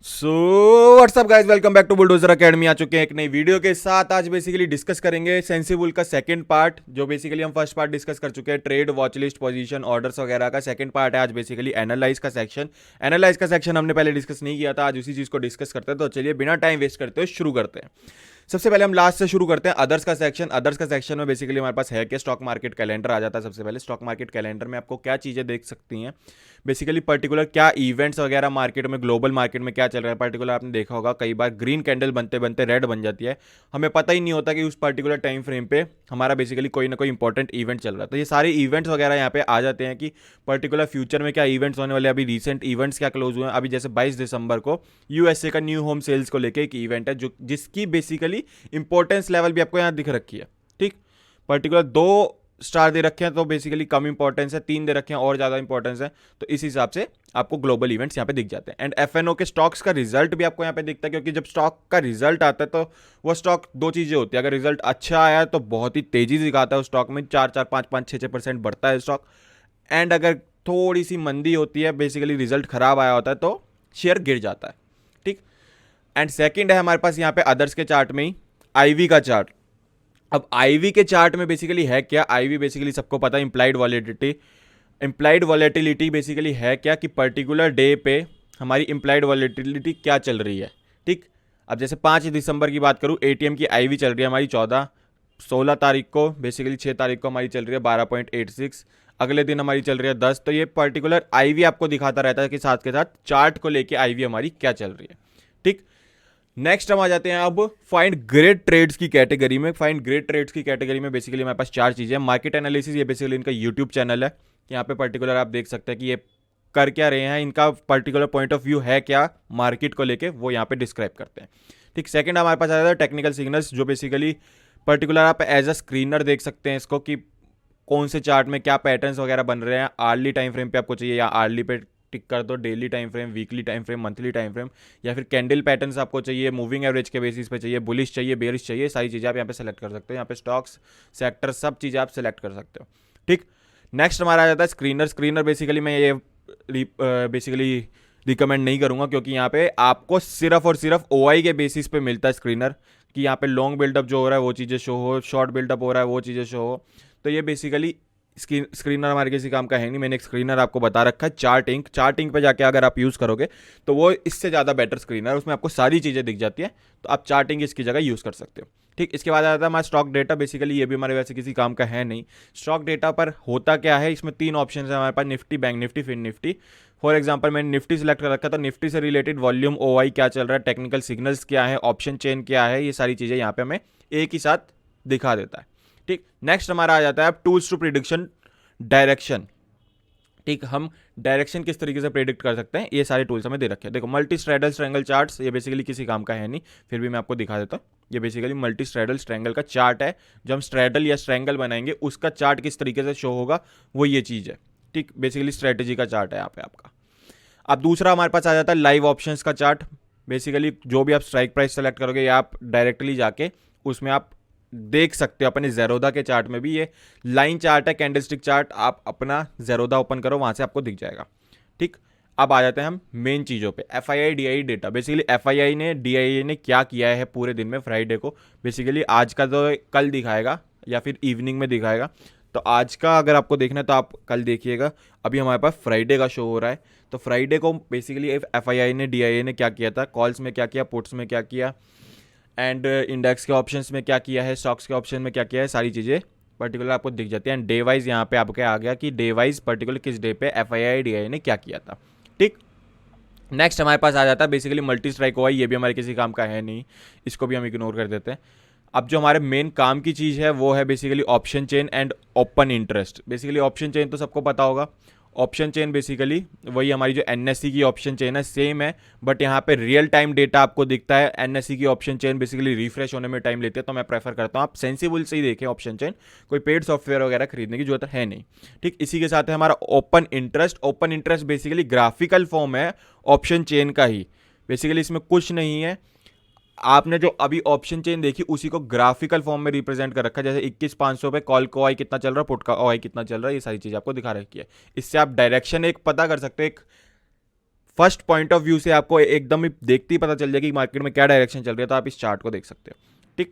So what's up guys, welcome back to Bulldozer Academy. आ चुके हैं एक नई वीडियो के साथ। आज बेसिकली डिस्कस करेंगे सेंसिबुल का सेकंड पार्ट। जो बेसिकली हम फर्स्ट पार्ट डिस्कस कर चुके हैं, trade, watch list, position, orders वगैरह का। सेकंड पार्ट है आज बेसिकली एनालाइज का सेक्शन। एनालाइज का सेक्शन हमने पहले डिस्कस नहीं किया था, आज उसी चीज को डिस्कस करते हैं। तो चलिए बिना टाइम वेस्ट करते हुए शुरू करते हैं। सबसे पहले हम लास्ट से शुरू करते हैं, अदर्स का सेक्शन। अदर्स का सेक्शन में बेसिकली हमारे पास है कि स्टॉक मार्केट कैलेंडर आ जाता है। सबसे पहले स्टॉक मार्केट कैलेंडर में आपको क्या चीज़ें देख सकती हैं, बेसिकली पर्टिकुलर क्या इवेंट्स वगैरह मार्केट में, ग्लोबल मार्केट में क्या चल रहा है। पर्टिकुलर आपने देखा होगा कई बार ग्रीन कैंडल बनते बनते रेड बन जाती है, हमें पता ही नहीं होता कि उस पर्टिकुलर टाइम फ्रेम पे हमारा बेसिकली कोई ना कोई इंपॉर्टेंट इवेंट चल रहा है। तो ये सारे इवेंट्स वगैरह यहाँ पे आ जाते हैं कि पर्टिकुलर फ्यूचर में क्या इवेंट्स होने वाले। अभी रिसेंट इवेंट्स क्या क्लोज हुए हैं, अभी जैसे 22 दिसंबर को यूएसए का न्यू होम सेल्स को लेकर एक इवेंट है, जो जिसकी बेसिकली इंपॉर्टेंस लेवल भी आपको यहाँ दिख रखी है। ठीक, पर्टिकुलर 2 स्टार दे रखे हैं तो बेसिकली कम इंपॉर्टेंस है, 3 दे रखे हैं और ज़्यादा इंपॉर्टेंस है। तो इस हिसाब से आपको ग्लोबल इवेंट्स यहाँ पे दिख जाते हैं। एंड एफएनओ के स्टॉक्स का रिजल्ट भी आपको यहाँ पे दिखता है, क्योंकि जब स्टॉक का रिजल्ट आता है तो वो स्टॉक 2 चीज़ें होती है। अगर रिजल्ट अच्छा आया तो बहुत ही तेजी दिखाता है उस स्टॉक में, 4-4, 5-5, 6-6% बढ़ता है स्टॉक। एंड अगर थोड़ी सी मंदी होती है, बेसिकली रिजल्ट खराब आया होता है, तो शेयर गिर जाता है। ठीक। एंड सेकेंड है हमारे पास यहाँ पे अदर्स के चार्ट में ही आईवी का चार्ट। अब आईवी के चार्ट में बेसिकली है क्या, आईवी बेसिकली सबको पता है implied volatility. Implied volatility basically है क्या कि पर्टिकुलर डे पे हमारी इंप्लाइड वॉलेटिलिटी क्या चल रही है। ठीक। अब जैसे 5 दिसंबर की बात करूँ, एटीएम की आईवी चल रही है हमारी 14, 16 तारीख को, बेसिकली 6 तारीख को हमारी चल रही है 12.86, अगले दिन हमारी चल रही है 10। तो ये पर्टिकुलर आईवी आपको दिखाता रहता है कि साथ के साथ चार्ट को लेके आईवी हमारी क्या चल रही है। ठीक। नेक्स्ट हम आ जाते हैं अब फाइंड ग्रेट ट्रेड्स की कैटेगरी में। फाइंड ग्रेट ट्रेड्स की कैटेगरी में बेसिकली हमारे पास 4 चीज़ें हैं। मार्केट एनालिसिस, ये बेसिकली इनका यूट्यूब चैनल है। यहाँ पे पर्टिकुलर आप देख सकते हैं कि ये कर क्या रहे हैं, इनका पर्टिकुलर पॉइंट ऑफ व्यू है क्या मार्केट को लेके, वो यहाँ पे डिस्क्राइब करते हैं। ठीक। सेकंड हमारे पास आ जाता है टेक्निकल सिग्नल्स, जो बेसिकली पर्टिकुलर आप एज अ स्क्रीनर देख सकते हैं इसको कि कौन से चार्ट में क्या पैटर्न्स वगैरह बन रहे हैं। आर्ली टाइम फ्रेम पे आपको चाहिए, या आर्ली पे टिक कर दो, daily time frame, weekly time frame, monthly time frame, या फिर कैंडल पैटर्न्स आपको चाहिए, मूविंग एवरेज के बेसिस पे चाहिए, बुलिश चाहिए, बेयरिश चाहिए, सारी चीज़ें आप यहाँ पे सेलेक्ट कर सकते हो। यहाँ पे स्टॉक्स, सेक्टर, सब चीज़ें आप सेलेक्ट कर सकते हो। ठीक। नेक्स्ट हमारा आ जाता है स्क्रीनर। स्क्रीनर बेसिकली मैं ये बेसिकली रिकमेंड नहीं करूँगा, क्योंकि यहाँ पे आपको सिर्फ और सिर्फ ओआई के बेसिस पे मिलता है स्क्रीनर, कि यहाँ पे लॉन्ग बिल्डअप जो हो रहा है वो चीज़ें शो हो, शॉर्ट बिल्डअप हो रहा है वो चीज़ें शो हो। तो ये बेसिकली स्क्रीनर हमारे किसी काम का है नहीं। मैंने एक स्क्रीनर आपको बता रखा है, चार्ट इंक। चार्ट इंक पे जाके अगर आप यूज़ करोगे तो वो इससे ज़्यादा बेटर स्क्रीनर है, उसमें आपको सारी चीज़ें दिख जाती है। तो आप चार्ट इंक इसकी जगह यूज़ कर सकते हो। ठीक। इसके बाद आता है हमारा स्टॉक डेटा। बेसिकली ये भी हमारे वैसे किसी काम का है नहीं। स्टॉक डेटा पर होता क्या है, इसमें 3 ऑप्शन है हमारे पास, Nifty, bank Nifty, Fin Nifty. For example मैंने निफ्टी सेलेक्ट कर रखा था, निफ्टी से रिलेटेड वॉल्यूम, ओआई क्या चल रहा है, टेक्निकल सिग्नल्स क्या है, ऑप्शन चेन क्या है, ये सारी चीज़ें यहाँ पे हमें एक ही साथ दिखा देता है। ठीक। नेक्स्ट हमारा आ जाता है अब टूल्स टू प्रिडिक्शन डायरेक्शन। ठीक। हम डायरेक्शन किस तरीके से प्रेडिक्ट कर सकते हैं, ये सारे टूल्स हमें दे रखे हैं। देखो, मल्टी स्ट्रैडल स्ट्रैंगल चार्ट्स, ये बेसिकली किसी काम का है नहीं, फिर भी मैं आपको दिखा देता हूँ। ये बेसिकली मल्टी स्ट्रैडल स्ट्रैंगल का चार्ट है। जो हम स्ट्रैडल या स्ट्रैंगल बनाएंगे उसका चार्ट किस तरीके से शो होगा, वो ये चीज़ है। ठीक। बेसिकली स्ट्रैटेजी का चार्ट है यहाँ पे आपका। अब दूसरा हमारे पास आ जाता है लाइव ऑप्शंस का चार्ट। बेसिकली जो भी आप स्ट्राइक प्राइस सेलेक्ट करोगे, या आप डायरेक्टली जाके उसमें आप देख सकते हो अपने जेरोदा के चार्ट में भी। ये लाइन चार्ट है, कैंडलस्टिक चार्ट। आप अपना जेरोदा ओपन करो, वहाँ से आपको दिख जाएगा। ठीक। अब आ जाते हैं हम मेन चीज़ों पे, FII DI data. Basically FII ने, डीआईआई ने क्या किया है पूरे दिन में, फ्राइडे को। बेसिकली आज का तो कल दिखाएगा या फिर इवनिंग में दिखाएगा। तो आज का अगर आपको देखना है तो आप कल देखिएगा। अभी हमारे पास फ्राइडे का शो हो रहा है। तो फ्राइडे को बेसिकली एफआईआई ने, डीआईआई ने क्या किया था, कॉल्स में क्या किया, पुट्स में क्या किया, एंड इंडेक्स के ऑप्शंस में क्या किया है, स्टॉक्स के ऑप्शन में क्या किया है, सारी चीज़ें पर्टिकुलर आपको दिख जाती है। एंड डे वाइज यहाँ पे आपके आ गया कि डे वाइज पर्टिकुलर किस डे पे एफआईआई डीआई ने क्या किया था। ठीक। नेक्स्ट हमारे पास आ जाता है बेसिकली मल्टी स्ट्राइक हुआ, ये भी हमारे किसी काम का है नहीं, इसको भी हम इग्नोर कर देते हैं। अब जो हमारे मेन काम की चीज़ है वो है basically option chain and open interest. Basically option chain तो सबको पता होगा। ऑप्शन चेन बेसिकली वही हमारी जो एनएससी की ऑप्शन चेन है, सेम है, बट यहाँ पे रियल टाइम डेटा आपको दिखता है। एनएससी की ऑप्शन चेन बेसिकली रिफ्रेश होने में टाइम लेती है, तो मैं प्रेफर करता हूँ आप सेंसिबल से ही देखें ऑप्शन चेन। कोई पेड सॉफ्टवेयर वगैरह खरीदने की जरूरत है नहीं। ठीक। इसी के साथ है हमारा open interest. Open interest basically graphical form है ऑप्शन चेन का ही। बेसिकली इसमें कुछ नहीं है, आपने जो अभी ऑप्शन चेन देखी उसी को ग्राफिकल फॉर्म में रिप्रेजेंट कर रखा है। जैसे 21,500 पे कॉल का ओआई कितना चल रहा है, पुट का ओआई कितना चल रहा है, ये सारी चीज़ आपको दिखा रखी है। इससे आप डायरेक्शन एक पता कर सकते हो, एक फर्स्ट पॉइंट ऑफ व्यू से आपको एकदम ही देखते ही पता चल जाएगी कि मार्केट में क्या डायरेक्शन चल रही है, तो आप इस चार्ट को देख सकते हो। ठीक,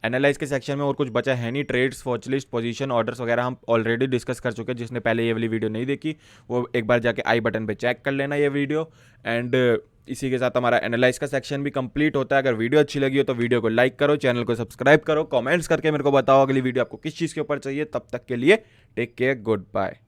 एनालाइज के सेक्शन में और कुछ बचा है नहीं। Trades, watch list, position, orders वगैरह हम ऑलरेडी डिस्कस कर चुके हैं। जिसने पहले ये वाली वीडियो नहीं देखी वो एक बार जाके आई बटन पे चेक कर लेना ये वीडियो। एंड इसी के साथ हमारा एनालाइज का सेक्शन भी कंप्लीट होता है। अगर वीडियो अच्छी लगी हो तो वीडियो को लाइक करो, चैनल को सब्सक्राइब करो, कमेंट्स करके मेरे को बताओ अगली वीडियो आपको किस चीज़ के ऊपर चाहिए। तब तक के लिए टेक केयर, गुड बाय।